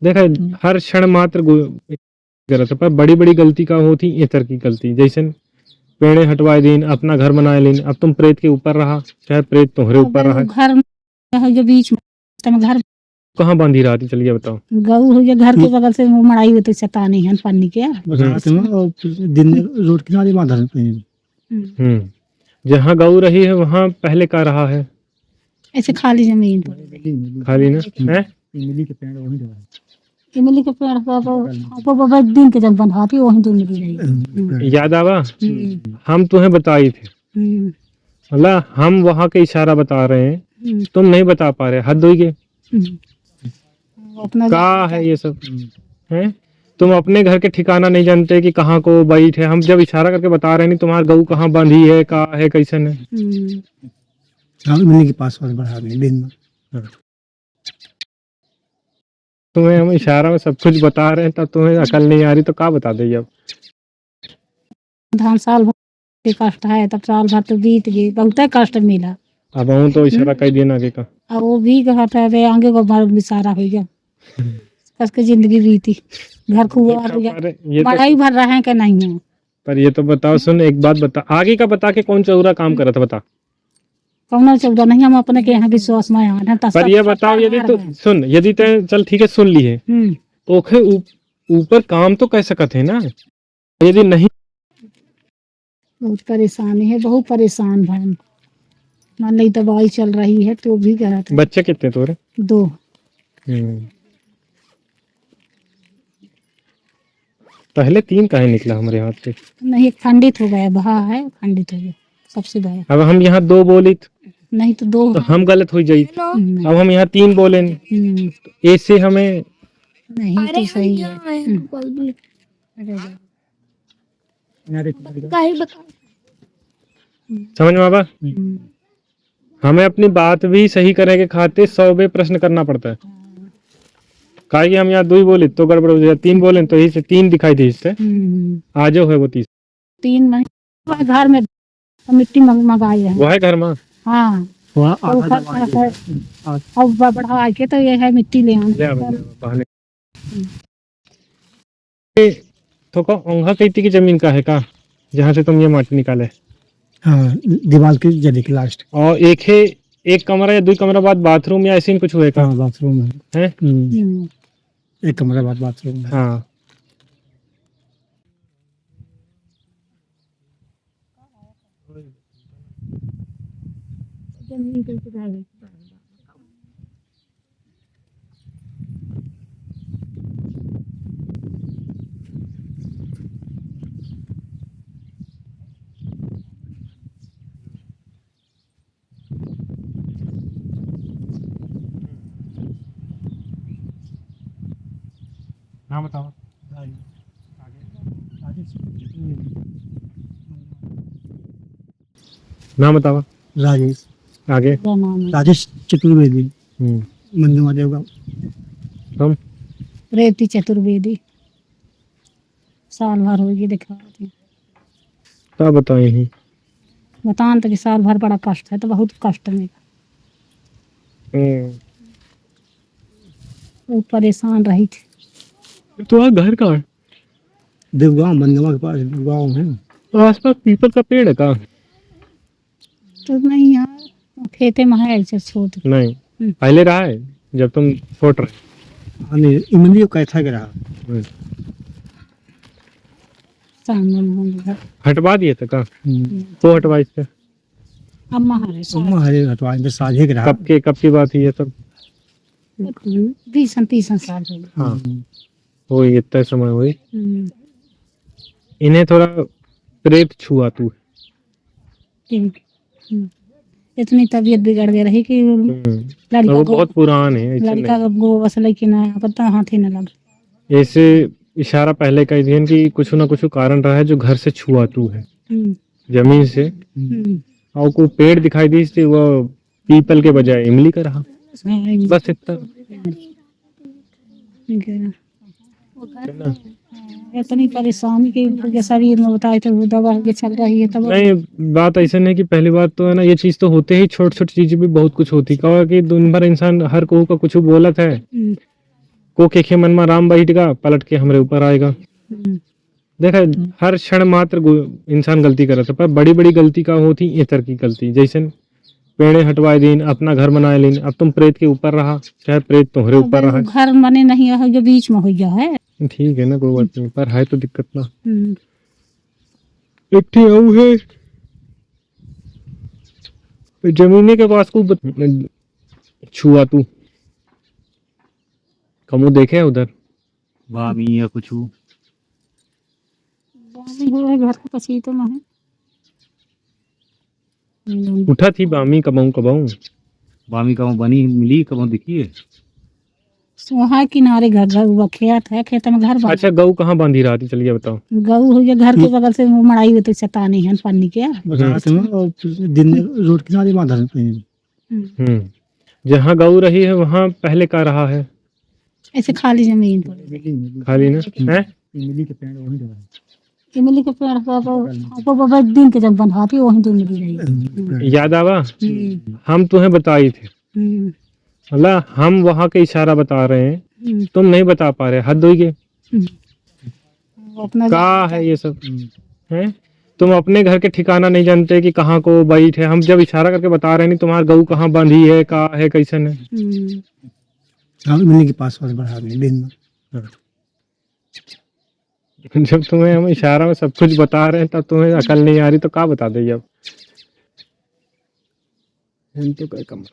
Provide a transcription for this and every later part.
देखा हर क्षण मात्र गलत, पर बड़ी बड़ी गलती का होती इतर की गलती, जैसे पेड़े हटवाए दिन, अपना घर बनाए लेन, अब तुम प्रेत के ऊपर रहा, चाहे प्रेत तुम्हारे ऊपर रहा, घर में जो बीच में घर कहाँ बांधी रहा थी, चलिए बताओ। गऊ हुई घर के बगल से मड़ाई हुई तो चतानी है पानी के दिन रोड किनारे बांधा जहाँ गऊ रही है वहाँ पहले का रहा है, ऐसे खाली जमीन खाली ना है। इमली के पेड़ वहीं लगा है। इमली के पेड़ पर दिन के जब बंधाती वहीं तो मिली रही। याद आवा हम तुम्हें बताई थे, मतलब हम वहाँ के इशारा बता रहे हैं, तुम नहीं बता पा रहे, हद हुई के का है ये सब है। तुम अपने घर के ठिकाना नहीं जानते कि कहाँ को बैठ है, हम जब इशारा करके बता रहे हैं नहीं तुम्हारा गऊ कहाँ बांधी है, का है, कैसन है। इमली के पास और बढ़ा दें दिन में। तुम्हें हम इशारा में सब कुछ बता रहे हैं, तब तुम्हें अकल नहीं आ रही तो क्या बता दें। अब धान साल भर के कष्ट है, तब साल भर तो बीत गई, बहुत कष्ट मिला। अब हूँ तो इशारा कर देना आगे का, अब वो भी कहता है आगे को बार इशारा हो गया, कसके जिंदगी बीती, घर खुआ हो गया, पढ़ाई भर रहे हैं कि नहीं है। पर ये तो बताओ, सुन एक बात बता, आगे का बता के कौन चौरा काम कर रहा था, बता। कौन चौरा नहीं, हम अपने के यहाँ विश्वास में हैं। पर ये बताओ, यदि तो सुन, यदि तो चल ठीक है सुन ली है, ओखे ऊपर काम तो कह सकते है ना, यदि नहीं। बहुत परेशानी है, बहुत परेशान भाई, मान ली दवाई चल रही है तो भी कह रहा। बच्चे कितने तोरे? 2। पहले 3 काहे निकला हमारे हाथ से? नहीं, खंडित हो गया, बहा है, खंडित हो गया सबसे बड़ा। अब हम यहाँ 2 बोली नहीं तो 2 तो हम गलत हो जाई। अब हम यहाँ 3 बोले, ऐसे हमें नहीं तो सही है। समझ में आवा? हमें अपनी बात भी सही करने के खातिर 100 बे प्रश्न करना पड़ता है। काहे कि हम यहाँ 2 ही बोले तो गड़बड़ हो जाए, 3 बोले तो इससे 3 दिखाई दी, इससे आजो है वो 30। 3 नहीं, घर में मिट्टी मंगाई है, वो है घर में। हाँ अब बढ़ा के तो ये है मिट्टी ले आने। तो का ओंघा कहती की जमीन का है का, जहाँ से तुम ये माटी निकाले? हाँ, दीवार के जले के लास्ट। और एक कमरा या 2 कमरा बाद बाथरूम या ऐसे कुछ हुए का? हाँ, बाथरूम है। एक कमरा बाद बाथरूम है। हाँ नाम बताओ। नाम बताओ। राजेश। आगे? राजेश चतुर्वेदी। मंजू महादेव का। तुम? रेवती चतुर्वेदी। साल भर हो गई दिखा क्या बताओ यही बतान तो कि साल भर बड़ा कष्ट है, तो बहुत कष्ट में बहुत परेशान रही थी। तो घर का देवगांव, मंदवा के पास गाँव है। आसपास पीपल का पेड़ है का? तो नहीं यार, खेते में है छोड़ नहीं, पहले रहा है जब तुम छोट रहे। इमली कैसा गिरा हटवा दिए थे का? तो हटवा इससे अम्मा हरे हटवा साझे गिरा। कब की बात है ये सब? 20-30 साल हो गए। हाँ वो इतना समय हुई। इन्हें थोड़ा प्रेत छुआ तू। इतनी तबीयत बिगड़ गई रही कि लड़का वो बहुत पुरान है, लड़का को बस लेकिन ना पता हाथ ही न लग। ऐसे इशारा पहले कह दिया कि कुछ ना कुछ कारण रहा है जो घर से छुआ तू है जमीन से, और को पेड़ दिखाई दी थी, वो पीपल के बजाय इमली का रहा, बस इतना। इतनी परेशानी के शरीर में बताए तो दवा के चल रही है तब। नहीं, बात ऐसा नहीं कि पहली बात तो है ना, ये चीज तो होते ही छोटी छोटी चीजें भी बहुत कुछ होती। कहा कि दिन भर इंसान हर कोई का कुछ बोलत है, को के मन में राम बैठेगा, पलट के हमरे ऊपर आएगा। हम्म, देखा, हर क्षण मात्र इंसान गलती करत है, पर बड़ी बड़ी गलती का होती इतर की गलती, जैसे पेड़े हटवाए दिन, अपना घर बनाए लेन, अब तुम प्रेत के ऊपर रहा, चाहे प्रेत तुम्हारे ऊपर रहा। घर मने नहीं है जो बीच में हो गया है। ठीक है ना, कोई बात नहीं, पर है तो दिक्कत ना। हम्म, एक ठीक है, जमीने के पास को छुआ तू कमु देखे है उधर बामी या कुछ बामी हो है घर के पसी तो में है। उठा थी बामी कबाऊ कबाऊ। बामी कब बनी मिली कब दिखी है? वहाँ किनारे घर घर हुआ खेत है, खेत में घर बना। अच्छा, गऊ कहाँ बांधी रहा थी, चलिए बताओ। गऊ हो गया घर के बगल से, वो मड़ाई होती चटानी है पानी के। रात में और दिन में रोड किनारे बांधा रहते हैं। जहाँ गऊ रही है वहाँ पहले का रहा है? ऐसे खाली जमीन पर खाली ना है। इमली के पेड़ वहीं लगा है। इमली के पेड़ पर दिन के जब बंधाती वहीं तो मिली रही। याद आवा, हम तुम्हें बताई थे, मतलब हम वहाँ के इशारा बता रहे हैं, तुम नहीं बता पा रहे, हद हुई गई। अपना का है ये सब है, तुम अपने घर के ठिकाना नहीं जानते कि कहाँ को बैठ है। हम जब इशारा करके बता रहे हैं, नहीं तुम्हारा गऊ कहाँ बांधी है, का है, कैसन है। इमली के पास और बढ़ा में दिन में। जब तुम्हें हम इशारा में सब कुछ बता रहे हैं, तब तुम्हें अकल नहीं आ रही, तो क्या बता देगी अब। तो क्या कम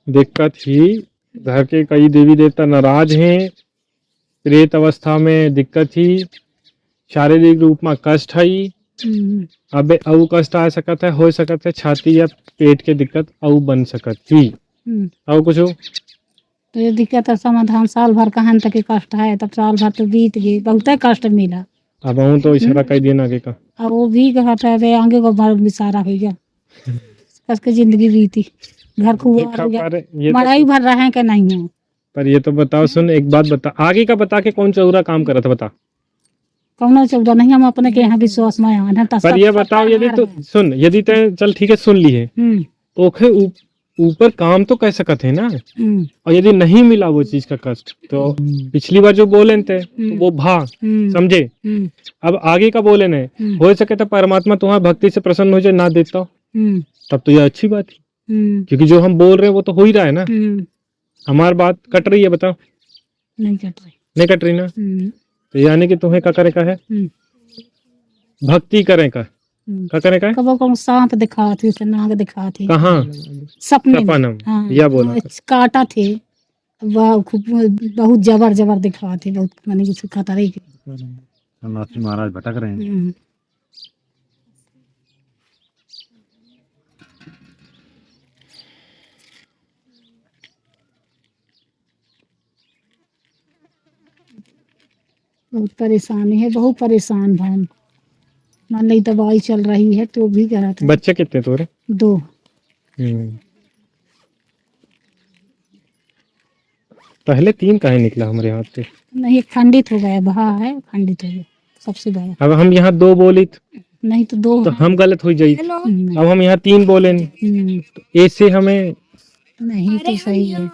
दिक्कत ही, घर के कई देवी देवता नाराज हैं, प्रेत अवस्था में दिक्कत ही, शारीरिक रूप में कष्ट है। अबे अऊ कष्ट आ सकत है, हो सकत है छाती या पेट के दिक्कत अऊ बन सकत ही। अऊ कुछ तो ये दिक्कत है, समाधान साल भर कहां तक के कष्ट है, तब साल भर तो बीत गई, बहुत कष्ट मिला। अब अऊ तो इशारा कर दिया आगे का, और वो भी कहता है आगे को सारा हो गया, कसके जिंदगी बीती, घर खुआर हो गया, मड़ाई भर रहे हैं कि नहीं है। पर ये तो बताओ, सुन एक बात बता, आगे का बता के कौन चौरा काम करत बता। कौन चौदह नहीं, हम अपने के यहाँ विश्वास में आए। पर ये बताओ, यदि तो सुन, यदि ते चल ठीक है सुन ली है, ओखे ऊपर काम तो कह सकत है ना। और यदि नहीं मिला वो चीज का कष्ट, तो पिछली बार जो बोले थे तो वो भा समझे, अब आगे का बोले नहीं हो सके तो परमात्मा तुम्हारी भक्ति से प्रसन्न हो जाए, ना देता हो तब तो ये अच्छी बात है, क्योंकि जो हम बोल रहे हैं वो तो हो ही रहा है ना। हमारी बात कट रही है, बताओ। नहीं कट रही, नहीं कट रही ना, तो यानी कि तुम्हें क्या करे का है, भक्ति करे का, क्या करे का है। कबो कबो सांप दिखाती थी, नाग दिखाती, कहाँ सपने में। सपनम, हाँ, या बोला काटा थे, वह खूब बहुत जबर जबर दिखाती, बहुत माने कि खतरे ही। सन्यासी महाराज भटक रहे हैं। बहुत परेशानी है, बहुत परेशान भान, मान ली दवाई चल रही है तो भी करा था। बच्चे कितने तोरे? 2। पहले 3 काहे निकला हमारे हाथ से? नहीं, खंडित हो गया, बहा है, खंडित हो गया सबसे बड़ा। अब हम यहाँ 2 बोली नहीं तो 2 तो हम गलत हो जाए। अब हम यहाँ 3 बोले नहीं, तो ऐसे हमें नहीं तो सही है।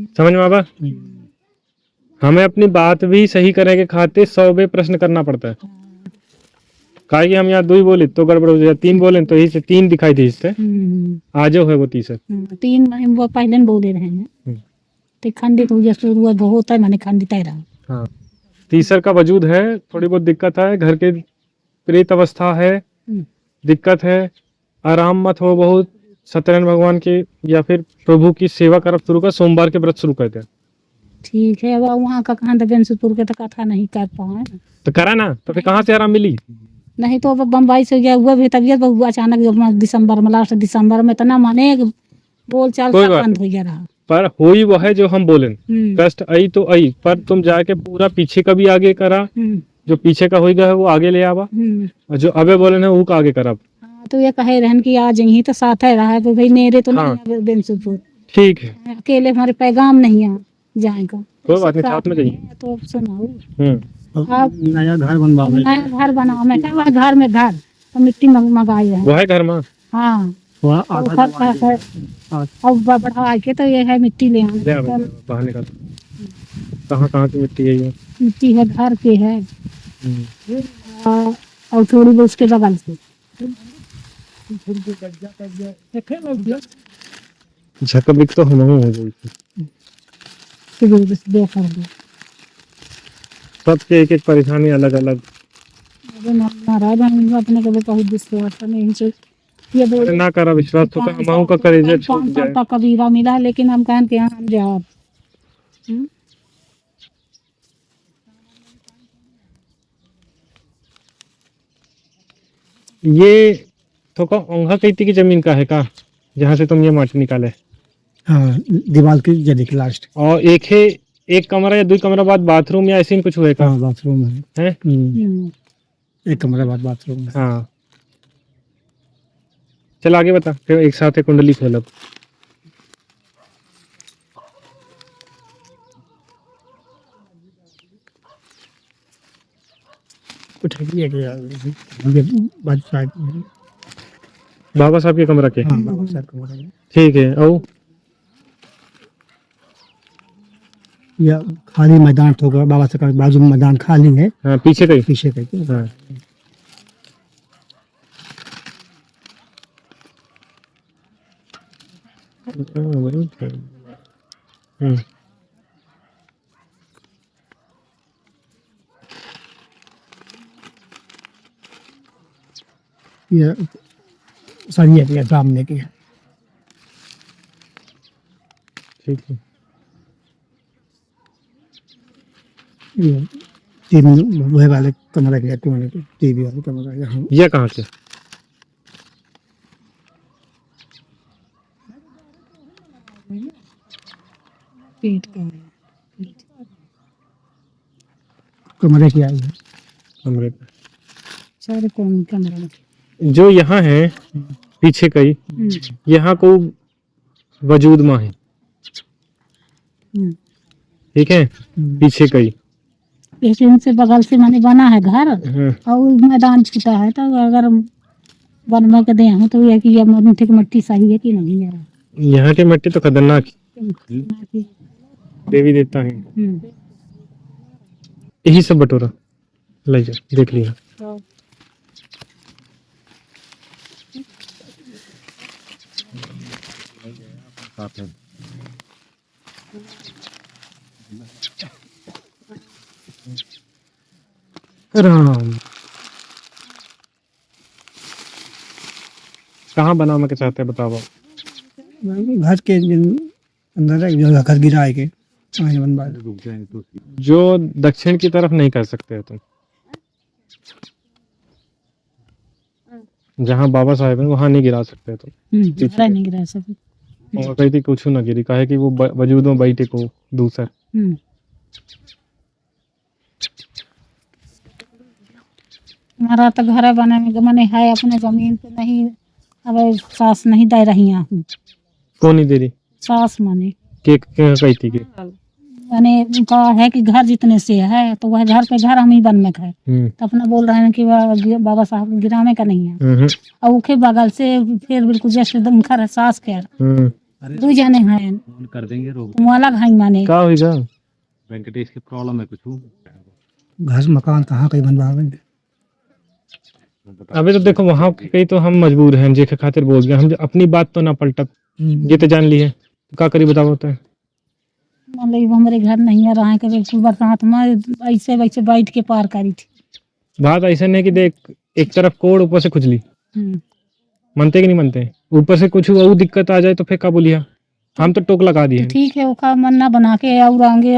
समझ में आवा, हमें अपनी बात भी सही करने के खातिर 100 बे प्रश्न करना पड़ता है। काहे कि हम यहाँ 2 ही बोले तो गड़बड़ हो जाए, 3 बोले तो इसे 3 दिखाई दी, इससे आजो है वो तीसरा। 3 नहीं, वो पहले बोले रहे हैं तो खंडित हो गया, शुरुआत बहुत है मैंने खंडित ही रहा। हाँ, तीसरा का वजूद है, थोड़ी बहुत दिक्कत है, घर के प्रेत अवस्था है, दिक्कत है, आराम मत हो बहुत, सत्यनारायण भगवान के या फिर प्रभु की सेवा करब शुरू कर, सोमवार के व्रत शुरू कर दे। ठीक है, अब वहाँ का कहाँ बेंसुपुर के तो कथा नहीं कर पाए तो करा ना, तो फिर कहाँ से आराम मिली? नहीं तो अब बम्बई से गया हुआ भी तबीयत बहुत अचानक, दिसंबर में, लास्ट दिसंबर में इतना माने बोल चाल सब बंद हो गया रहा। पर हुई वो है जो हम बोले, कष्ट आई तो आई, पर तुम जाके पूरा पीछे का भी आगे करा, जो पीछे का हो गया है वो आगे ले आवा, और जो अबे बोले ना वो का आगे करा। तो ये कहे रहन कि आज यही तो साथ है रहा है, भाई मेरे तो नहीं बेंसुपुर, ठीक है, अकेले हमारे पैगाम नहीं है जाएगा, कोई बात नहीं, साथ में जाइए। तो सुनाओ, नया घर बनवाओ, नया घर बनाओ, मैं क्या घर में घर तो मिट्टी मंगाई है। वो है घर में? हाँ वहाँ और आधा घर का है। और बढ़ा के तो ये है मिट्टी ले आने ले आ तो बाहर निकाल। कहाँ कहाँ की मिट्टी है ये? मिट्टी है घर के है हम्म। और थोड़ी बहुत उसके बगल से। झकबिक तो हम हो गई थी। देख लो सबके एक एक परेशानी अलग अलग। महाराज हम अपने को भी बहुत विश्वास है इनसे। ये बोल अरे ना करा विश्वास तो का हमाऊ का करेजा छूट 5 साल जाए। तक कबीरा मिला है, लेकिन हम कहते हैं हम जाओ। ये तो का ओंघा कैती की जमीन का है का, जहाँ से तुम ये माटी निकाले? हाँ दीवार की जड़ी की लास्ट। और एक कमरा या 2 कमरा बाद बाथरूम या ऐसे ही कुछ हुए का हाँ बाथरूम है। है? एक कमरे बाद बाथरूम है। हाँ चल आगे बता, फिर एक साथ है कुंडली खोलब। उठाइए मुझे बात साइड में। बाबा साहब के कमरा के? हाँ बाबा साहब कमरा है। ठीक है। और या खाली मैदान होगा, बाबा साहब का बाजू में मैदान खाली है, हाँ पीछे का ही? पीछे करके। हाँ हम्म। ये सरिया के सामने की है। ठीक है। ये 3 लोहे वाले कमरे के कोने के टीवी वाले कमरा यहाँ। ये कहाँ से? पेट का है। कमरे की आई है। कमरे पे सारे कौन कमरा में। जो यहाँ है पीछे का ही, यहाँ को वजूद में है। ठीक है, पीछे का ही। लेकिन से बगल से मैंने बना है घर हाँ। और मैदान छूटा है, तो अगर बनवा के दे हूँ तो ये कि ये मिट्टी की मट्टी सही है कि नहीं है। यहाँ की मिट्टी तो खतरनाक देवी देवता है। यही सब बटोरा ले जा, देख लिया। साथ है। राम कहाँ बनाने के चाहते हैं बताओ? घर के अंदर है, जो घर गिरा है के आगे बनवा दो। रुक जाएंगे तो जो दक्षिण की तरफ नहीं कर सकते हो तुम, जहाँ बाबा साहेब हैं वहाँ नहीं गिरा सकते तुम। घर नहीं गिरा सके। और कही थी कुछ ना गिरी, काहे कि वो वजूद में बैठे को दूसर। हमारा तो घर बने में मने है अपने जमीन पे नहीं। अब सास नहीं दे रही हैं। कौन नहीं दे रही? सास मने के कही थी कि मैंने उनका है कि घर जितने से है तो वह घर पे घर हम ही बन में है, तो अपना बोल रहे हैं कि बाबा साहब गिराने का नहीं है। और उनके बगल से फिर बिल्कुल जैसे एकदम घर सास के 2 जने हैं, फोन कर देंगे। रोक तुम अलग हैं माने। क्या होगा? वेंकटेश की प्रॉब्लम है कुछ। घर मकान कहाँ कहीं बनवाएंगे। अबे तो देखो वहाँ कहीं तो हम मजबूर हैं जे के खातिर बोल गए, हम अपनी बात तो ना पलटब। ये तो जान ली है तो क्या करी बताओ? होता है मतलब हमारे घर नहीं है रहा के बिल्कुल बरसात में ऐसे वैसे बैठ के पार करी थी। बात ऐसा नहीं कि देख एक तरफ कोड़ ऊपर से खुजली, मनते कि नहीं मनते? ऊपर से कुछ और दिक्कत आ जाए तो फिर क्या बोलिया? हम तो टोक लगा दिए। ठीक है, उसका मन्ना बना के और आगे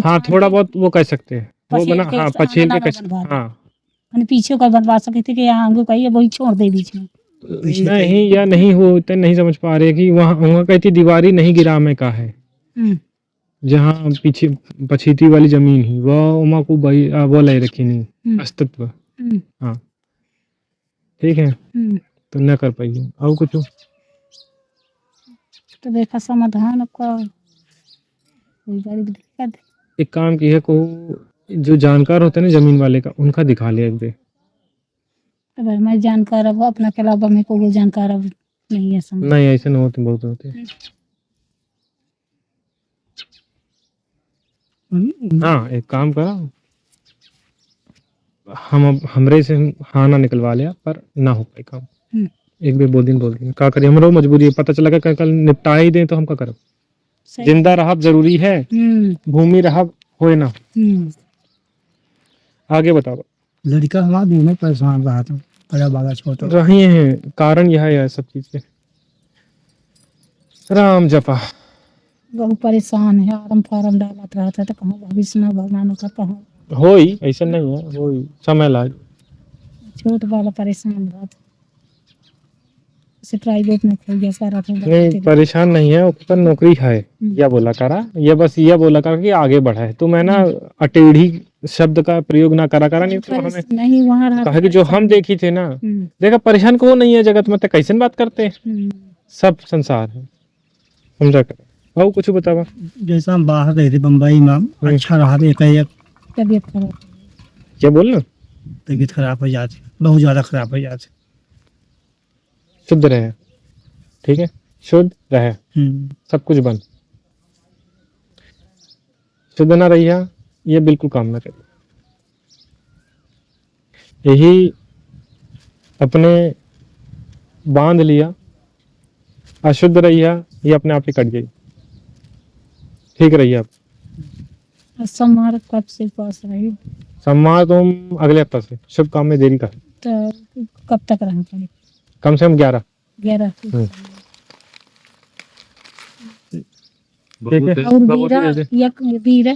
हाँ थोड़ा बहुत वो कह सकते हैं, वो बना। हाँ पछेल के हाँ पीछे का बनवा सकते थे कि यहाँ आगे कहिए वही छोड़ दे बीच में। नहीं या नहीं हो तो नहीं समझ पा रहे कि वहाँ वहाँ कहती दीवारी नहीं गिरा में का है, जहाँ पीछे पछीती वाली जमीन ही वो उमा को वो ले रखी नहीं अस्तित्व। हाँ ठीक है, तो न कर पाइए और कुछ। तो देखा समाधान आपका एक काम की है को जो जानकार होते हैं ना जमीन वाले का, उनका दिखा ले एक दे। तो भाई मैं जानकार अब अपना के अलावा मेरे को वो जानकार अब नहीं है समझ। नहीं ऐसे नहीं होते, बहुत होते हैं। हाँ एक काम करो, हम अब हमरे से हाँ ना निकलवा लिया पर ना हो पाए काम। हम्म, एक भी 2 दिन बोल दिए का करिए, हमरो मजबूरी है, पता चला कि कल निपटा ही दें तो हम क्या करब। सही। जिंदा रहब जरूरी है, भूमि रहब होए ना। आगे बताओ। लड़का हमारा दिन में परेशान रहा था, बड़ा बागा छोटा। रहे हैं, कारण यह है सब चीज के। राम जपा। बहुत परेशान है, आरम फारम डालत रहा था तो कहाँ भविष्य में भगवान का कहाँ होई ऐसा नहीं है, होई समय लाग। छोट वाला परेशान रहा था, उसे प्राइवेट में खोल दिया सारा था। नहीं परेशान नहीं है, ऊपर नौकरी है, यह बोला करा, ये बस ये बोला करा कि आगे बढ़ा है। तो मैं ना अटेढ़ी शब्द का प्रयोग ना करा करा, नहीं तो हमें नहीं वहाँ रहा कहा कि जो हम देखी थे ना, देखा परेशान को नहीं है जगत में, तो कैसे बात करते हैं, सब संसार है, समझा कर। और कुछ बतावा। जैसा हम बाहर रहे थे बम्बई में, अच्छा रहा था, एक तबीयत खराब। क्या बोलना, तबीयत खराब हो जाती, बहुत ज्यादा खराब हो जाती। शुद्ध रहे, ठीक है, शुद्ध रहे, सब कुछ बंद। शुद्ध ना रहिया, ये बिल्कुल काम ना करे। यही अपने बांध लिया, अशुद्ध रहिया, ये अपने आप ही कट गई। ठीक रहिए आप। समार कब से पास रही सम्मान तुम अगले हफ्ते से, शुभ काम में देरी का, तो कब तक रहना पड़ेगा? कम से कम 11। 11। ठीक है। और बीरा बीरा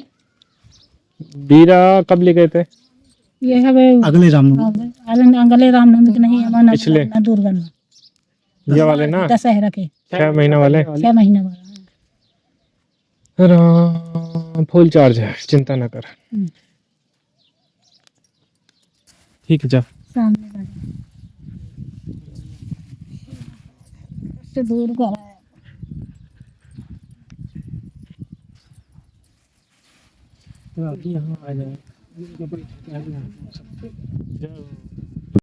बीरा कब ले गए थे? ये है वे अगले रामनवमी, अगले रामनवमी के नहीं, हमारा पिछले दुर्गन ये वाले ना, दशहरा के 6 महीना वाले। 6 महीना वाला। राम फुल चार्ज है, चिंता ना कर। ठीक है जा। सामने वाला से दूर का है। यहाँ आ जाए।